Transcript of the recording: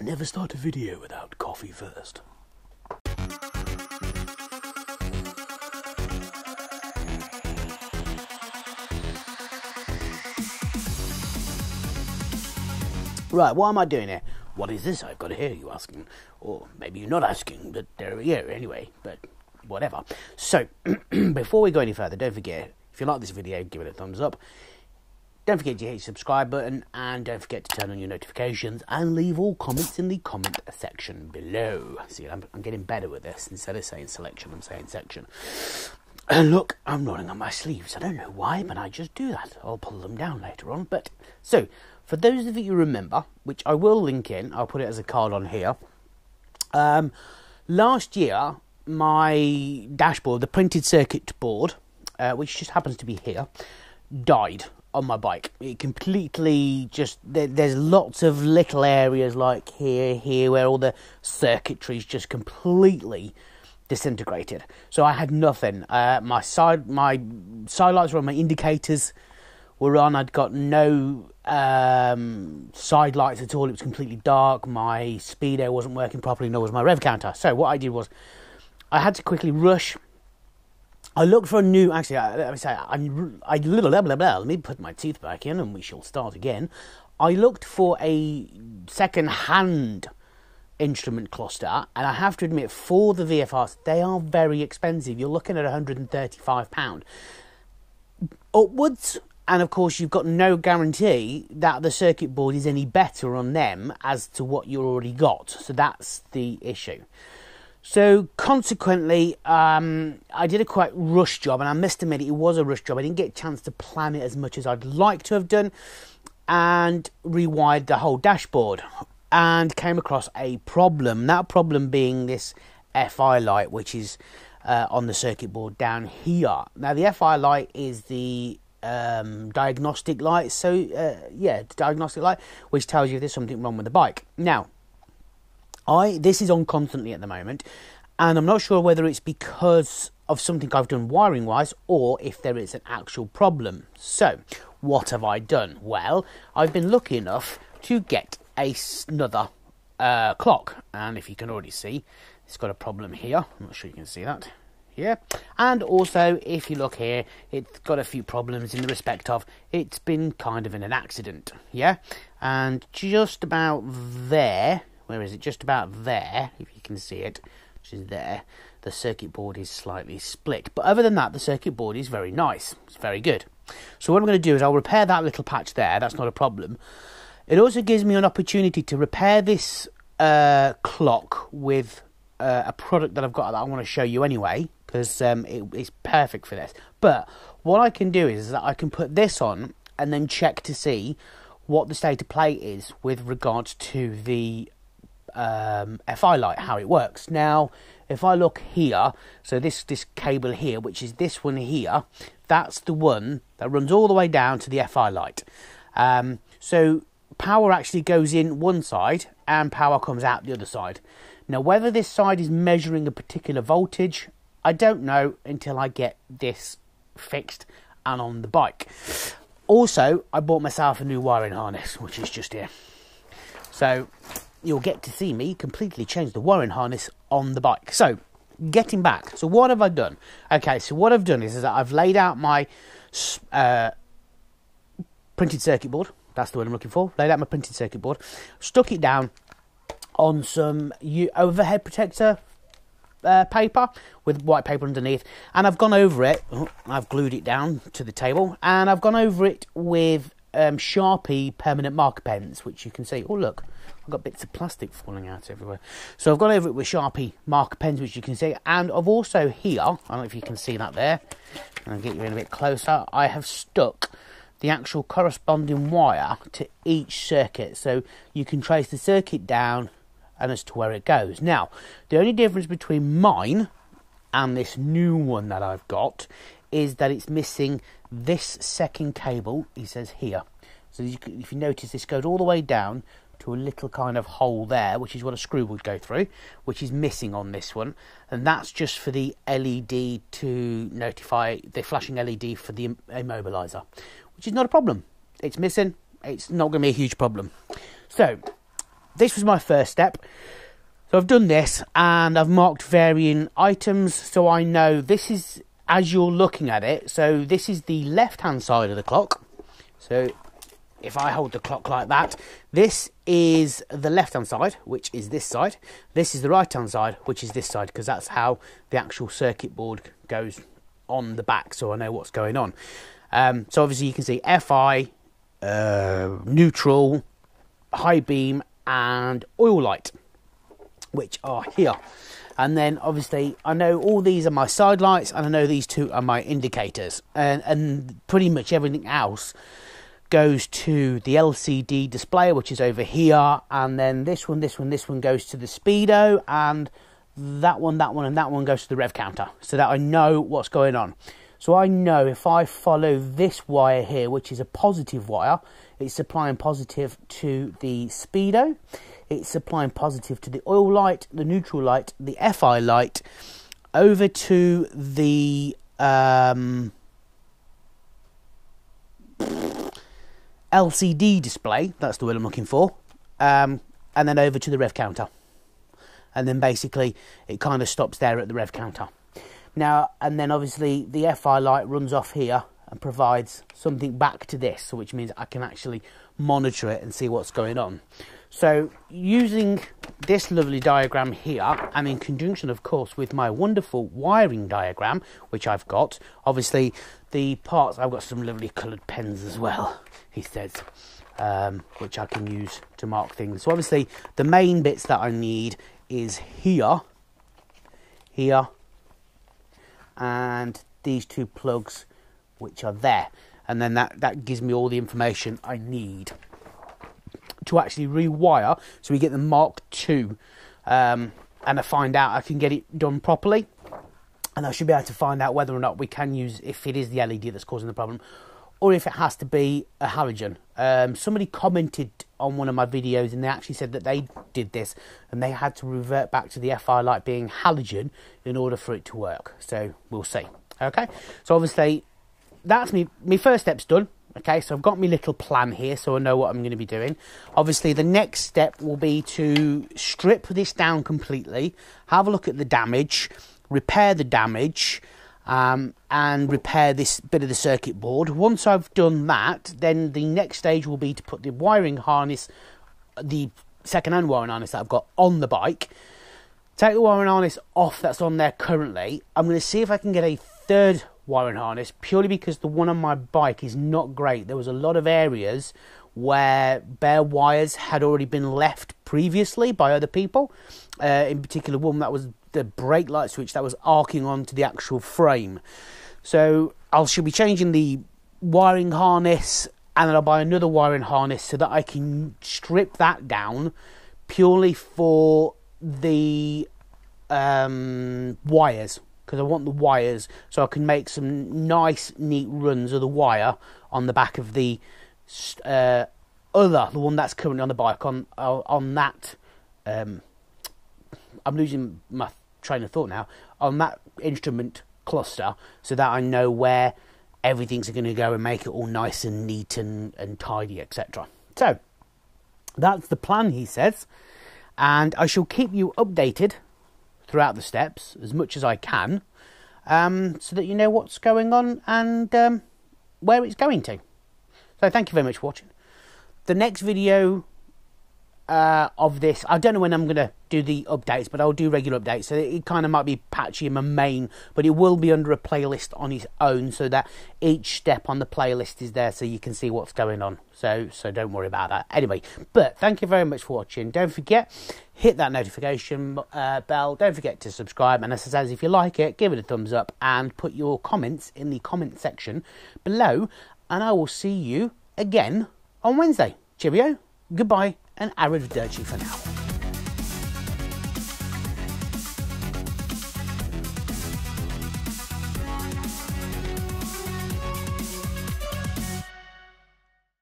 Never start a video without coffee first. Right, what am I doing here? What is this I've got here, you asking? Or maybe you're not asking, but there we go anyway, but whatever. So, before we go any further, don't forget, if you like this video, give it a thumbs up. Don't forget to hit the subscribe button, and don't forget to turn on your notifications, and leave all comments in the comment section below. See, I'm getting better with this. Instead of saying selection, I'm saying section. And look, I'm rolling on my sleeves. I don't know why, but I just do that. I'll pull them down later on. But, so, for those of you who remember, which I will link in, I'll put it as a card on here. Last year, my dashboard, the printed circuit board, which just happens to be here, died on my bike. It completely just, there's lots of little areas like here where all the circuitry's just completely disintegrated. So I had nothing. My side lights were on, my indicators were on. I'd got no side lights at all. It was completely dark. My speedo wasn't working properly, nor was my rev counter. So what I did was I had to quickly rush. I looked for a new, actually, let me put my teeth back in and we shall start again. I looked for a second-hand instrument cluster, and I have to admit, for the VFRs, they are very expensive. You're looking at £135 upwards, and of course, you've got no guarantee that the circuit board is any better on them as to what you already got. So that's the issue. So, consequently, I did a quite rush job, and I must admit it was a rush job. I didn't get a chance to plan it as much as I'd like to have done, and rewired the whole dashboard, and came across a problem. That problem being this FI light, which is on the circuit board down here. Now, the FI light is the diagnostic light, so, the diagnostic light, which tells you if there's something wrong with the bike. Now, this is on constantly at the moment, and I'm not sure whether it's because of something I've done wiring-wise, or if there is an actual problem. So, what have I done? Well, I've been lucky enough to get another clock, and if you can already see, it's got a problem here. I'm not sure you can see that here. And also, if you look here, it's got a few problems in the respect of it's been kind of in an accident, yeah? And just about there, where is it? Just about there, if you can see it, which is there, the circuit board is slightly split. But other than that, the circuit board is very nice. It's very good. So what I'm going to do is I'll repair that little patch there. That's not a problem. It also gives me an opportunity to repair this clock with a product that I've got that I want to show you anyway, because it's perfect for this. But what I can do is that I can put this on and then check to see what the state of play is with regards to the FI light, how it works. Now, if I look here, so this cable here, which is this one here, that's the one that runs all the way down to the FI light. So power actually goes in one side and power comes out the other side. Now, whether this side is measuring a particular voltage, I don't know until I get this fixed and on the bike. Also, I bought myself a new wiring harness, which is just here. So you'll get to see me completely change the wiring harness on the bike. So, getting back. So, what have I done? Okay, so what I've done is that I've laid out my printed circuit board. That's the word I'm looking for. Laid out my printed circuit board. Stuck it down on some overhead protector paper with white paper underneath. And I've gone over it. I've glued it down to the table. And I've gone over it with Sharpie permanent marker pens, which you can see. Oh, look. I've got bits of plastic falling out everywhere. So I've gone over it with Sharpie marker pens, which you can see. And I've also here, I don't know if you can see that there. I'll get you in a bit closer. I have stuck the actual corresponding wire to each circuit. So you can trace the circuit down and as to where it goes. Now, the only difference between mine and this new one that I've got is that it's missing this second cable, he says here. So if you notice, this goes all the way down to a little kind of hole there, which is what a screw would go through, which is missing on this one. And that's just for the LED to notify, the flashing LED for the immobiliser, which is not a problem. It's missing. It's not going to be a huge problem. So, this was my first step. So I've done this and I've marked varying items, so I know this is, as you're looking at it, so this is the left hand side of the clock. So if I hold the clock like that, this is the left hand side, which is this side. This is the right hand side, which is this side, because that's how the actual circuit board goes on the back, so I know what's going on. So obviously you can see FI, neutral, high beam and oil light, which are here. And then obviously I know all these are my side lights, and I know these two are my indicators, and pretty much everything else goes to the LCD display, which is over here, and then this one goes to the speedo, and that one and that one goes to the rev counter, so that I know what's going on. So I know if I follow this wire here, which is a positive wire, it's supplying positive to the speedo, it's supplying positive to the oil light, the neutral light, the FI light, over to the LCD display, that's the word I'm looking for, and then over to the rev counter. And then basically it kind of stops there at the rev counter. Now, and then obviously the FI light runs off here and provides something back to this, which means I can actually monitor it and see what's going on. So using this lovely diagram here, and in conjunction of course with my wonderful wiring diagram, which I've got, obviously the parts, I've got some lovely coloured pens as well, he says, which I can use to mark things. So obviously the main bits that I need is here, and these two plugs which are there, and then that gives me all the information I need to actually rewire, so we get them Mark II, and I find out I can get it done properly, and I should be able to find out whether or not we can use, if it is the LED that's causing the problem, or if it has to be a halogen. Somebody commented on one of my videos and they actually said that they did this and they had to revert back to the FI light being halogen in order for it to work. So we'll see. Okay, so obviously that's my first step's done. Okay, so I've got my little plan here, so I know what I'm going to be doing. Obviously the next step will be to strip this down completely, have a look at the damage, repair the damage, and repair this bit of the circuit board. Once I've done that, then the next stage will be to put the wiring harness, the second-hand wiring harness that I've got on the bike, take the wiring harness off that's on there currently. I'm going to see if I can get a third wiring harness, purely because the one on my bike is not great. There was a lot of areas where bare wires had already been left previously by other people, in particular one that was the brake light switch that was arcing onto the actual frame. So I should be changing the wiring harness, and then I'll buy another wiring harness so that I can strip that down purely for the wires, because I want the wires so I can make some nice neat runs of the wire on the back of the the one that's currently on the bike, on that I'm losing my train of thought now, on that instrument cluster, so that I know where everything's going to go and make it all nice and neat and tidy, etc. So that's the plan, he says, and I shall keep you updated throughout the steps as much as I can, so that you know what's going on and where it's going to. So thank you very much for watching. The next video of this, I don't know when I'm going to do the updates, but I'll do regular updates, so it kind of might be patchy in my main, but it will be under a playlist on its own, so that each step on the playlist is there so you can see what's going on. So don't worry about that. Anyway, but thank you very much for watching. Don't forget, hit that notification bell. Don't forget to subscribe, and as I said, if you like it, give it a thumbs up and put your comments in the comment section below, and I will see you again on Wednesday. Cheerio, goodbye, and arrivederci for now.